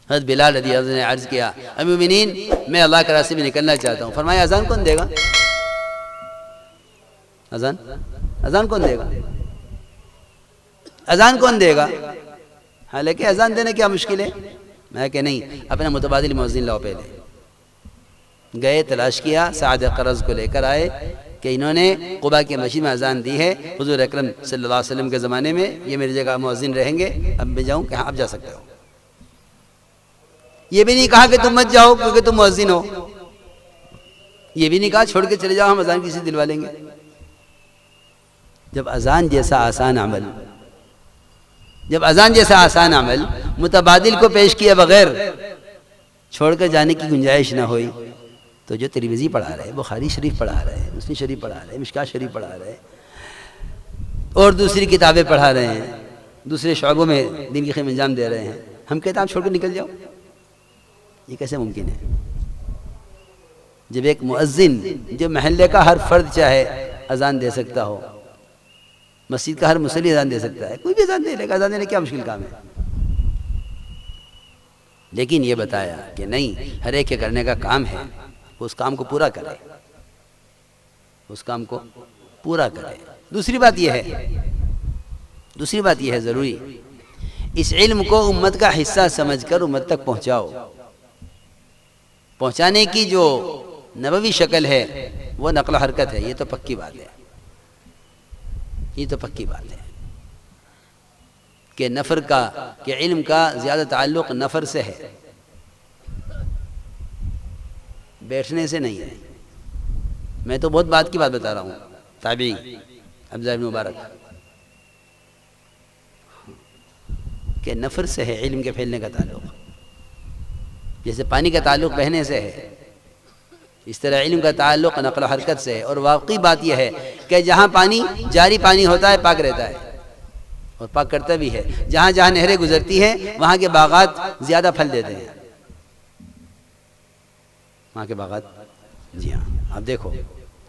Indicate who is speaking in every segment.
Speaker 1: حضرت بلال رضی اللہ عنہ نے عرض کیا امیر المومنین میں اللہ کے راستے میں نکلنا چاہتا ہوں. فرمایا اذان کون دے گا؟ اذان کون دے گا؟ اذان کون دے گا؟ حالانکہ اذان دینے کیا مشکل ہے. میں کہ نہیں، اپنا متبادل مؤذن لاؤ. پہلے گئے، تلاش کیا، سعد قرض کو لے کر آئے کہ انہوں نے قباء کی مسجد میں اذان دی ہے حضور اکرم صلی اللہ علیہ وسلم کے زمانے میں، یہ میری جگہ مؤذن رہیں گے. اب میں جاؤں کہ ہاں اب جا سکتے ہو. یہ بھی نہیں کہا کہ تم مت جاؤ کیونکہ تم مؤذن ہو. یہ بھی نہیں کہا چھوڑ کے چلے جاؤ، ہم اذان کسی دلوا لیں گے. جب اذان جیسا آسان عمل متبادل کو پیش کیے بغیر چھوڑ کر جانے کی گنجائش نہ ہوئی تو جو ترمذی پڑھا رہے، بخاری شریف پڑھا رہے، مسلم شریف پڑھا رہے، مشکاۃ شریف پڑھا رہے اور دوسری کتابیں پڑھا رہے ہیں، دوسرے شعبوں میں دین کی خدمت انجام دے رہے ہیں، ہم کہتے ہیں آپ چھوڑ کر نکل جاؤ. یہ کیسے ممکن ہے؟ جب ایک مؤذن جو محلے کا ہر فرد چاہے اذان دے سکتا ہو، مسجد کا ہر مصلی اذان دے سکتا ہے، کوئی بھی اذان دے لے گا. اذان دینے کیا مشکل کام ہے؟ لیکن یہ بتایا کہ نہیں، ہر ایک کے کرنے کا کام ہے، اس کام کو پورا کرے، اس کام کو پورا کرے. دوسری بات یہ ہے ضروری اس علم کو امت کا حصہ سمجھ کر امت تک پہنچاؤ. پہنچانے کی جو نبوی شکل ہے وہ نقل و حرکت ہے. یہ تو پکی بات ہے کہ نفر کا، کہ علم کا زیادہ تعلق نفر سے ہے، بیٹھنے سے نہیں ہے. میں تو بہت بات کی بات بتا رہا ہوں. تابعی عبداللہ بن مبارک کہ نفر سے ہے علم کے پھیلنے کا تعلق. جیسے پانی کا تعلق بہنے سے ہے، اس طرح علم کا تعلق نقل و حرکت سے ہے. اور واقعی بات یہ ہے کہ جہاں پانی جاری پانی ہوتا ہے پاک رہتا ہے اور پاک کرتا بھی ہے. جہاں جہاں نہریں گزرتی ہیں وہاں کے باغات زیادہ پھل دیتے ہیں. وہاں کے باغات، جی ہاں، آپ دیکھو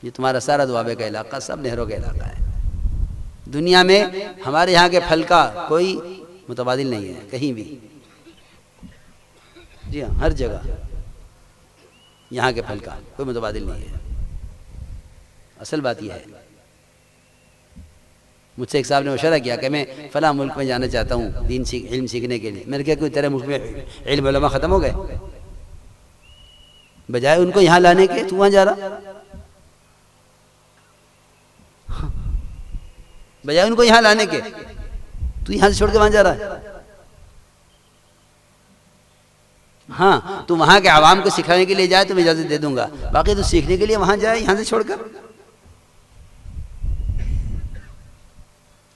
Speaker 1: یہ تمہارا سارا دوابے کا علاقہ سب نہروں کا علاقہ ہے. دنیا میں ہمارے یہاں کے پھل کا کوئی متبادل نہیں ہے کہیں بھی. جی ہاں، ہر جگہ یہاں کے پھل کا کوئی متبادل نہیں ہے. اصل بات یہ ہے. مجھ سے ایک صاحب نے مشورہ کیا کہ میں فلاں ملک میں جانا چاہتا ہوں علم سیکھنے کے لیے. میں نے کہا کوئی تیرے ملک میں علم علماء ختم ہو گئے؟ بجائے ان کو یہاں لانے کے تو وہاں جا رہا. بجائے ان کو یہاں لانے کے تو یہاں سے چھوڑ کے وہاں جا رہا ہے. ہاں، تو وہاں کے عوام کو سکھانے کے لیے جائے تو میں اجازت دے دوں گا، باقی تو سیکھنے کے لیے وہاں جائے یہاں سے چھوڑ کر.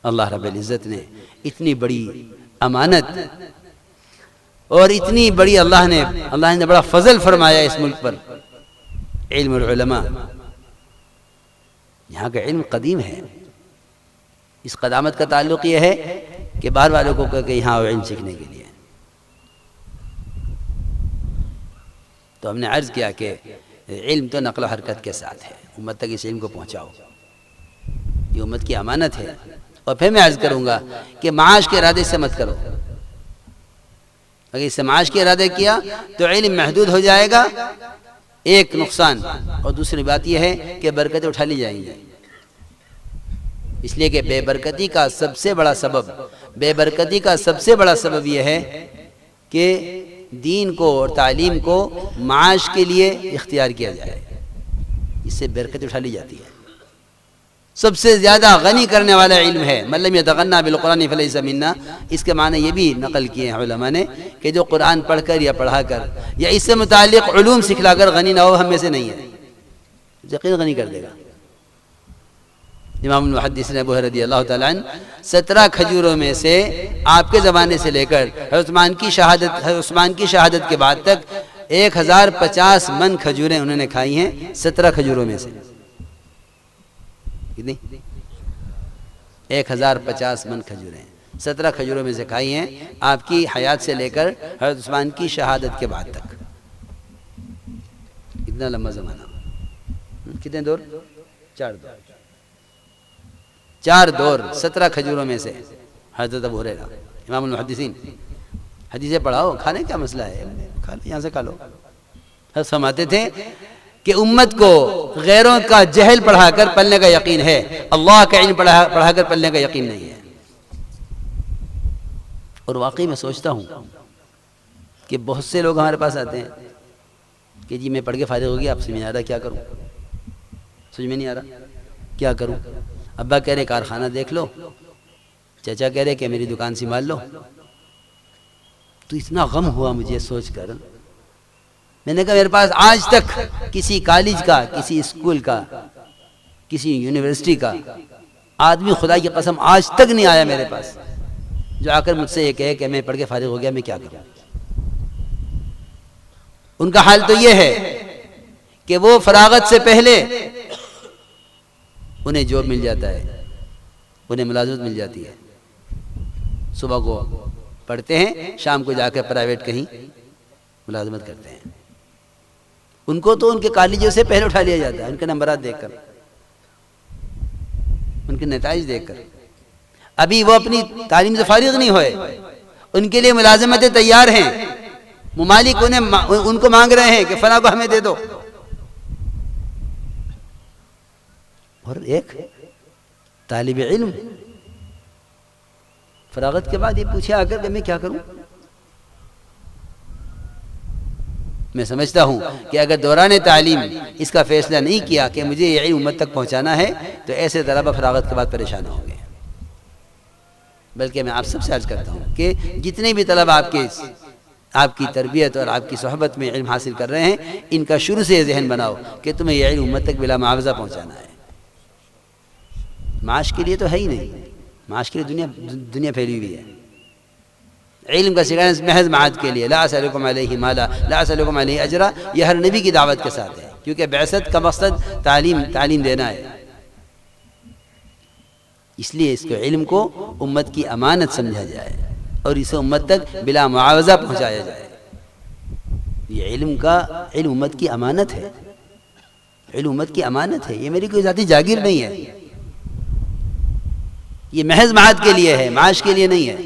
Speaker 1: اللہ رب العزت نے اتنی بڑی امانت اور اتنی بڑی اللہ نے بڑا فضل فرمایا اس ملک پر. علم العلماء، یہاں کا علم قدیم ہے. اس قدامت کا تعلق یہ ہے کہ باہر والوں کو کہ یہاں علم سیکھنے کے لیے. تو ہم نے عرض کیا کہ علم تو نقل و حرکت کے ساتھ ہے. امت تک اس علم کو پہنچاؤ، یہ امت کی امانت ہے. اور پھر میں عرض کروں گا کہ معاش کے ارادے سے مت کرو. اگر اس سے معاش کے ارادے کیا تو علم محدود ہو جائے گا، ایک نقصان. اور دوسری بات یہ ہے کہ برکتیں اٹھا لی جائیں گی. اس لیے کہ بے برکتی کا سب سے بڑا سبب یہ ہے کہ دین کو اور تعلیم کو معاش کے لیے اختیار کیا جائے. اس سے برکت اٹھا لی جاتی ہے. سب سے زیادہ غنی کرنے والا علم ہے. من لم یتغنى بالقرآن فلیس منا. اس کے معنی یہ بھی نقل کیے ہیں علماء نے کہ جو قرآن پڑھ کر یا پڑھا کر یا اس سے متعلق علوم سکھلا کر غنی نہ ہو، ہم میں سے نہیں ہے. یقین غنی کر دے گا. امام المحدثین ابو ہریرہ رضی اللہ تعالیٰ عنہ 17 کھجوروں میں سے آپ کے زمانے سے لے کر حضرت عثمان کی شہادت کے بعد تک 1050 من کھجوریں انہوں نے کھائی ہیں. 17 کھجوروں میں سے کتنی؟ 1050 من کھجوریں 17 کھجوروں میں سے کھائی ہیں آپ کی حیات سے لے کر حضرت عثمان کی شہادت کے بعد تک. اتنا لمبا زمانہ. کتنے دور؟ 4 دور. 4 دور 17 کھجوروں میں سے. حضرت ابو ہریرہ امام المحدثین حدیثیں پڑھاؤ، کھانے کا مسئلہ ہے، کھا لو، یہاں سے کھا لو۔ حضرت فرماتے تھے کہ امت کو غیروں کا جہل پڑھا کر پلنے کا یقین ہے، اللہ کا علم پڑھا کر پلنے کا یقین نہیں ہے۔ اور واقعی میں سوچتا ہوں کہ بہت سے لوگ ہمارے پاس آتے ہیں کہ جی میں پڑھ کے فارغ ہو گیا، آپ سے میں آ رہا، کیا کروں، سمجھ میں نہیں آ رہا کیا کروں۔ ابا کہہ رہے کارخانہ دیکھ لو، چچا کہہ رہے کہ میری دکان سنبھال لو۔ تو اتنا غم ہوا مجھے سوچ کر، میں نے کہا میرے پاس آج تک کسی کالج کا، کسی اسکول کا، کسی یونیورسٹی کا آدمی خدا کی قسم آج تک نہیں آیا میرے پاس جو آ کر مجھ سے یہ کہے کہ میں پڑھ کے فارغ ہو گیا، میں کیا کروں۔ ان کا حال تو یہ ہے کہ وہ فراغت سے پہلے انہیں جاب مل جاتا ہے، انہیں ملازمت مل جاتی ہے، صبح کو پڑھتے ہیں، شام کو جا کر پرائیویٹ کہیں ملازمت کرتے ہیں۔ ان کو تو ان کے کالجوں سے پہلے اٹھا لیا جاتا ہے، ان کے نمبرات دیکھ کر، ان کے نتائج دیکھ کر۔ ابھی وہ اپنی تعلیم سے فارغ نہیں ہوئے، ان کے لیے ملازمتیں تیار ہیں، ممالک ان کو مانگ رہے ہیں کہ فلاں کو ہمیں دے دو۔ اور ایک طالب علم فراغت کے بعد یہ پوچھے آ کر کہ میں کیا کروں۔ میں سمجھتا ہوں کہ اگر دوران تعلیم اس کا فیصلہ نہیں کیا کہ مجھے یہ علم امت تک پہنچانا ہے تو ایسے طلبہ فراغت کے بعد پریشان ہوں گے۔ بلکہ میں آپ سب سے عرض کرتا ہوں کہ جتنے بھی طلبہ آپ کی تربیت اور آپ کی صحبت میں علم حاصل کر رہے ہیں، ان کا شروع سے یہ ذہن بناؤ کہ تمہیں یہ علم امت تک بلا معاوضہ پہنچانا ہے۔ معاش کے لیے تو ہے ہی نہیں، معاش کے لیے دنیا پھیلی ہوئی ہے۔ علم کا سکھانا محض معاد کے لیے، لا اسألکم علیہ مالا لا اسألکم علیہ اجرا، یہ ہر نبی کی دعوت کے ساتھ ہے، کیونکہ بعثت کا مقصد تعلیم دینا ہے۔ اس لیے اس کو علم کو امت کی امانت سمجھا جائے اور اسے امت تک بلا معاوضہ پہنچایا جائے۔ یہ علم امت کی امانت ہے، علم امت کی امانت ہے، یہ میری کوئی ذاتی جاگیر نہیں ہے، یہ محض معاد کے لیے ہے، معاش کے لیے نہیں ہے،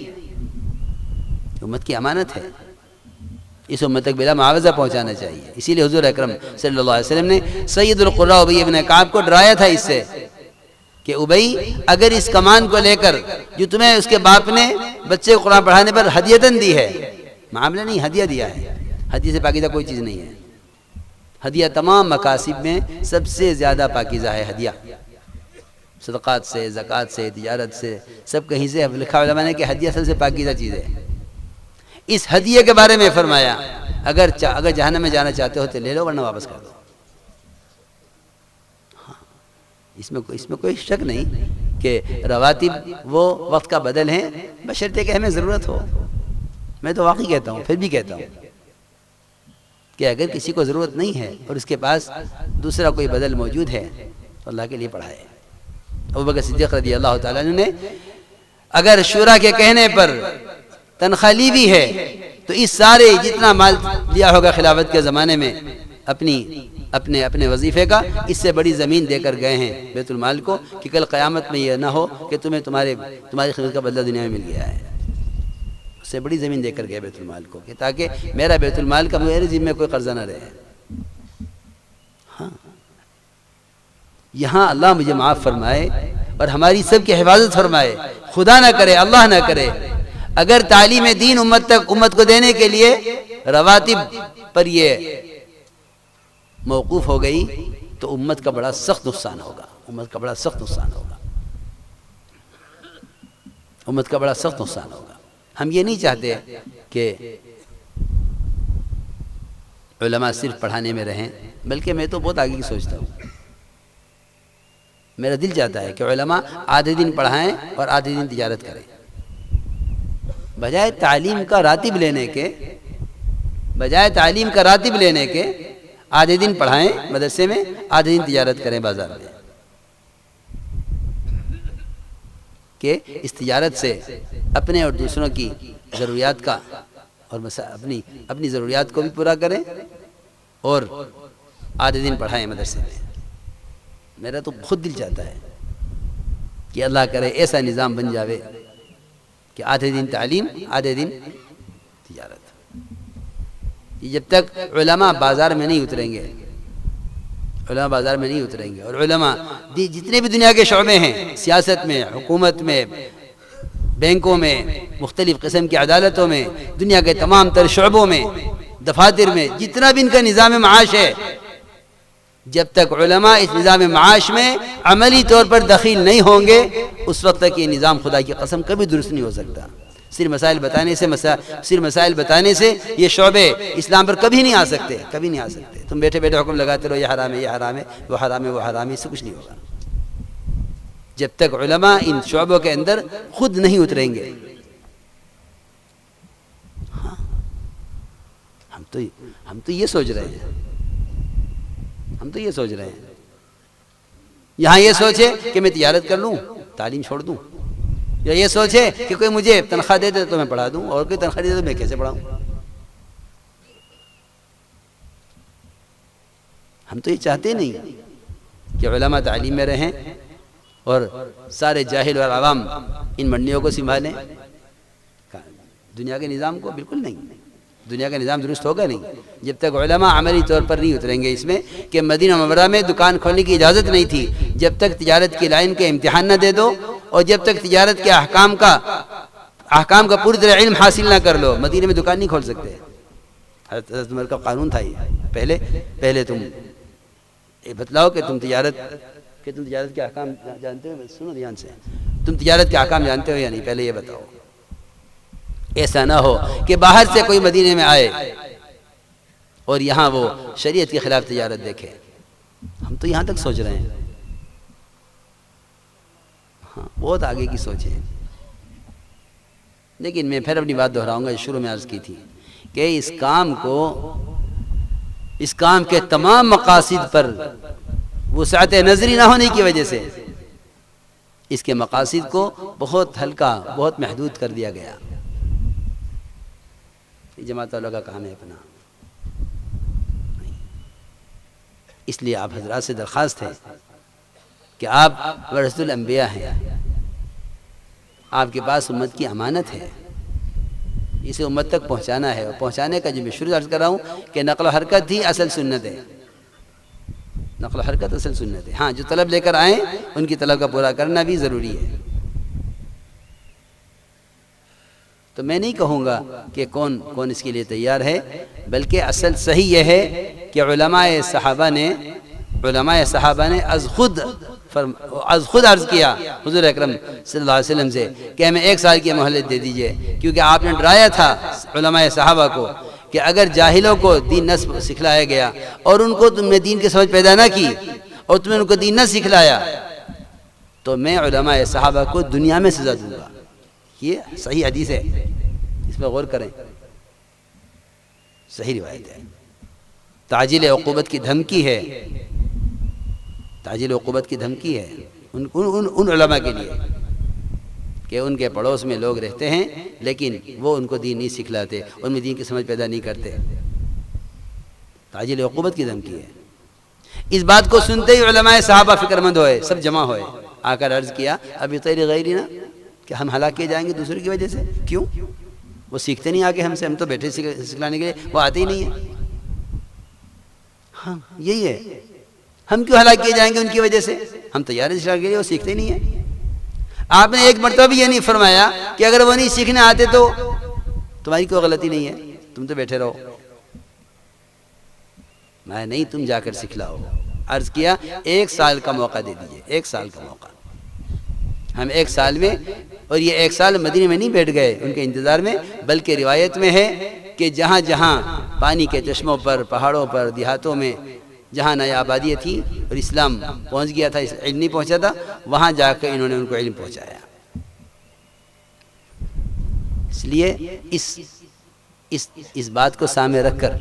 Speaker 1: امت کی امانت ہے، اس امت تک بلا معاوضہ پہنچانا چاہیے۔ اسی لیے حضور اکرم صلی اللہ علیہ وسلم نے سید القراء ابی ابن کعب کو ڈرایا تھا اس سے کہ ابی اگر اس کمان کو لے کر جو تمہیں اس کے باپ نے بچے کو قرآن پڑھانے پر ہدیتاً دی ہے، معاملہ نہیں، ہدیہ دیا ہے، ہدیہ سے پاکیزہ کوئی چیز نہیں ہے، ہدیہ تمام مقاصد میں سب سے زیادہ پاکیزہ ہے، ہدیہ صدقات سے، زکوٰۃ سے، تجارت سے، سب کہیں سے لکھا علماء نے کہ ہدیہ سب سے پاکیزہ چیز ہے۔ اس ہدیے کے بارے میں فرمایا اگر جہنم میں جانا چاہتے ہو تو لے لو ورنہ واپس کر دو۔ اس میں کوئی شک نہیں کہ رواتب وہ وقت کا بدل ہیں، بشرطے کہ ہمیں ضرورت ہو۔ میں تو واقعی کہتا ہوں، پھر بھی کہتا ہوں کہ اگر کسی کو ضرورت نہیں ہے اور اس کے پاس دوسرا کوئی بدل موجود ہے تو اللہ کے لیے پڑھائے۔ ابوبکر صدیق رضی اللہ تعالیٰ عنہ نے اگر شورا کے کہنے پر تنخواہ لی بھی ہے تو اس سارے جتنا مال لیا ہوگا خلافت کے زمانے میں اپنے وظیفے کا، اس سے بڑی زمین دے کر گئے ہیں بیت المال کو کہ کل قیامت میں یہ نہ ہو کہ تمہاری خدمت کا بدلہ دنیا میں مل گیا ہے۔ اس سے بڑی زمین دے کر گئے بیت المال کو کہ تاکہ میرا بیت المال کا میرے ذمہ کوئی قرضہ نہ رہے۔ ہاں، یہاں اللہ مجھے معاف فرمائے اور ہماری سب کی حفاظت فرمائے، خدا نہ کرے، اللہ نہ کرے، اگر تعلیم دین امت کو دینے کے لیے رواتب پر یہ موقوف ہو گئی تو امت کا بڑا سخت نقصان ہوگا، امت کا بڑا سخت نقصان ہوگا، امت کا بڑا سخت نقصان ہوگا۔ ہم یہ نہیں چاہتے کہ علماء صرف پڑھانے میں رہیں، بلکہ میں تو بہت آگے کی سوچتا ہوں، میرا دل چاہتا ہے کہ علماء آدھے دن پڑھائیں اور آدھے دن تجارت کریں، بجائے تعلیم کا راتب لینے کے آدھے دن پڑھائیں مدرسے میں، آدھے دن تجارت کریں بازار میں، کہ اس تجارت سے اپنے اور دوسروں کی ضروریات کا اور اپنی ضروریات کو بھی پورا کریں اور آدھے دن پڑھائیں مدرسے میں۔ میرا تو خود دل چاہتا ہے کہ اللہ کرے ایسا نظام بن جاوے کہ آدھے دن تعلیم آدھے دن تجارت۔ جب تک علماء بازار میں نہیں اتریں گے، علماء بازار میں نہیں اتریں گے، اور علماء جتنے بھی دنیا کے شعبے ہیں، سیاست میں، حکومت میں، بینکوں میں، مختلف قسم کی عدالتوں میں، دنیا کے تمام تر شعبوں میں، دفاتر میں، جتنا بھی ان کا نظام معاش ہے، جب تک علماء اس نظام معاش میں عملی طور پر دخیل نہیں ہوں گے، اس وقت تک یہ نظام خدا کی قسم کبھی درست نہیں ہو سکتا۔ صرف مسائل بتانے سے یہ شعبے اسلام پر کبھی نہیں آ سکتے، کبھی نہیں آ سکتے۔ تم بیٹھے بیٹھے حکم لگاتے رہو یہ حرام ہے، یہ حرام ہے، وہ حرام ہے، وہ حرام ہے، اس سے کچھ نہیں ہوگا جب تک علماء ان شعبوں کے اندر خود نہیں اتریں گے۔ ہاں، ہم تو یہ سوچ رہے ہیں، یہاں یہ سوچے کہ میں تجارت کر لوں، تعلیم چھوڑ دوں، یا یہ سوچے کہ کوئی مجھے تنخواہ دے دے تو میں پڑھا دوں، اور کوئی تنخواہ دے دے تو میں کیسے پڑھاؤں۔ ہم تو یہ چاہتے نہیں کہ علماء تعلیم میں رہیں اور سارے جاہل اور عوام ان منڈیوں کو سنبھالیں۔ دنیا کے نظام کو بالکل نہیں، دنیا کا نظام درست ہوگا نہیں جب تک علماء عملی طور پر نہیں اتریں گے اس میں کہ مدینہ منورہ میں دکان کھولنے کی اجازت نہیں تھی جب تک تجارت کی لائن کے امتحان نہ دے دو، اور جب تک تجارت کے احکام کا پوری طرح علم حاصل نہ کر لو، مدینہ میں دکان نہیں کھول سکتے۔ حضرت عمر کا قانون تھا یہ، پہلے تم بتلاؤ کہ تم تجارت کے احکام جانتے ہو، سنو دھیان سے، تم تجارت کے احکام جانتے ہو یا نہیں، پہلے یہ بتاؤ۔ ایسا نہ ہو کہ باہر سے کوئی مدینے میں آئے اور یہاں وہ شریعت کے خلاف تجارت دیکھے۔ ہم تو یہاں تک سوچ رہے ہیں، ہاں بہت آگے کی سوچ ہے۔ لیکن میں پھر اپنی بات دہراؤں گا، شروع میں عرض کی تھی کہ اس کام کے تمام مقاصد پر وسعت نظری نہ ہونے کی وجہ سے اس کے مقاصد کو بہت ہلکا، بہت محدود کر دیا گیا۔ یہ جماعت والا کا کام ہے اپنا، اس لیے آپ حضرات سے درخواست ہے کہ آپ ورثۃ الانبیاء ہیں، آپ کے پاس امت کی امانت ہے، اسے امت تک پہنچانا ہے، اور پہنچانے کا جو میں شروع عرض کر رہا ہوں کہ نقل و حرکت ہی اصل سنت ہے، نقل و حرکت اصل سنت ہے۔ ہاں جو طلب لے کر آئیں ان کی طلب کا پورا کرنا بھی ضروری ہے۔ تو میں نہیں کہوں گا کہ کون اس کے لیے تیار ہے، بلکہ اصل صحیح یہ ہے کہ علماء صحابہ نے از خود عرض کیا حضور اکرم صلی اللہ علیہ وسلم سے کہ ہمیں 1 سال کی مہلت دے دیجئے، کیونکہ آپ نے ڈرایا تھا علماء صحابہ کو کہ اگر جاہلوں کو دین نہ سکھلایا گیا اور ان کو تم نے دین کی سمجھ پیدا نہ کی اور تم نے ان کو دین نہ سکھلایا تو میں علماء صحابہ کو دنیا میں سزا دوں گا۔ یہ صحیح حدیث ہے، اس میں غور کریں، صحیح روایت ہے۔ تعجیل عقوبت کی دھمکی ہے، تعجیل عقوبت کی دھمکی ہے ان علماء کے لیے کہ ان کے پڑوس میں لوگ رہتے ہیں لیکن وہ ان کو دین نہیں سکھلاتے، ان میں دین کی سمجھ پیدا نہیں کرتے۔ تعجیل عقوبت کی دھمکی ہے۔ اس بات کو سنتے ہی علماء صحابہ فکر مند ہوئے، سب جمع ہوئے، آ کر عرض کیا ابھی غیر غیرنا کہ ہم ہلاک کیے جائیں گے دوسرے کی وجہ سے؟ کیوں؟ وہ سیکھتے نہیں آگے ہم سے، ہم تو بیٹھے سکھلانے کے لیے، وہ آتے ہی نہیں ہیں۔ ہاں یہی ہے، ہم کیوں ہلاک کیے جائیں گے ان کی وجہ سے؟ ہم تیار ہیں سکھلانے کے لیے، وہ سیکھتے نہیں ہیں۔ آپ نے ایک مرتبہ بھی یہ نہیں فرمایا کہ اگر وہ نہیں سیکھنے آتے تو تمہاری کوئی غلطی نہیں ہے، تم تو بیٹھے رہو۔ میں نہیں، تم جا کر سکھلاؤ۔ عرض کیا 1 سال کا موقع دے دیجئے، 1 سال کا موقع۔ ہم 1 سال میں، اور یہ 1 سال مدینے میں نہیں بیٹھ گئے ان کے انتظار میں، بلکہ روایت میں ہے کہ جہاں جہاں پانی کے چشموں پر، پہاڑوں پر، دیہاتوں میں جہاں نئی آبادی تھی اور اسلام پہنچ گیا تھا، علم نہیں پہنچا تھا، وہاں جا کر انہوں نے ان کو علم پہنچایا۔ اس لیے اس بات کو سامنے رکھ کر،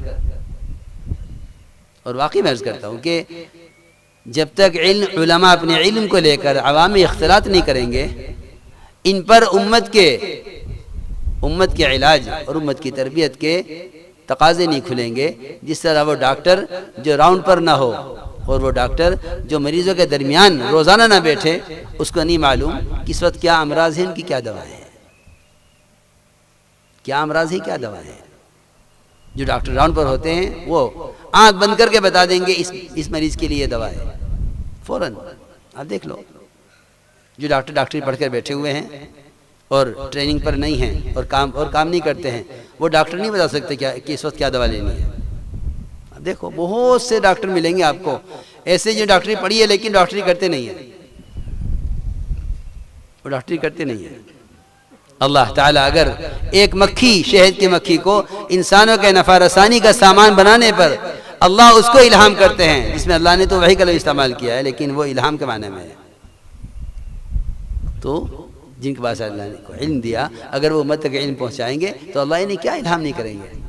Speaker 1: اور واقعی میں عرض کرتا ہوں کہ جب تک علماء اپنے علم کو لے کر عوامی اختلاط نہیں کریں گے، ان پر امت کے علاج اور امت کی تربیت کے تقاضے نہیں کھلیں گے۔ جس طرح وہ ڈاکٹر جو راؤنڈ پر نہ ہو اور وہ ڈاکٹر جو مریضوں کے درمیان روزانہ نہ بیٹھے، اس کو نہیں معلوم کس وقت کیا امراض ہیں، ان کی کیا دوائیں ہیں، کیا امراض ہیں، کیا دوائیں ہیں۔ جو ڈاکٹر راؤنڈ پر ہوتے ہیں وہ آنکھ بند کر کے بتا دیں گے اس مریض کے لیے یہ دوا ہے فوراً. آپ دیکھ لو جو ڈاکٹری پڑھ کر بیٹھے ہوئے ہیں اور ٹریننگ پر نہیں ہیں اور کام نہیں کرتے ہیں، وہ ڈاکٹر نہیں بتا سکتے کہ اس وقت کیا دوا لینی ہے. اب دیکھو بہت سے ڈاکٹر ملیں گے آپ کو ایسے جو ڈاکٹری پڑھی ہے لیکن ڈاکٹری کرتے نہیں ہیں، وہ ڈاکٹری کرتے نہیں ہیں. اللہ تعالیٰ اگر ایک مکھی، شہد کی مکھی کو انسانوں کے نفع رسانی کا سامان بنانے پر اللہ اس کو الہام کرتے ہیں، جس میں اللہ نے تو وحی کا لفظ استعمال کیا ہے لیکن وہ الہام کے معنی میں ہے، تو جن کے پاس اللہ نے کو علم دیا اگر وہ امت تک علم پہنچائیں گے تو اللہ انہیں کیا الہام نہیں کریں گے.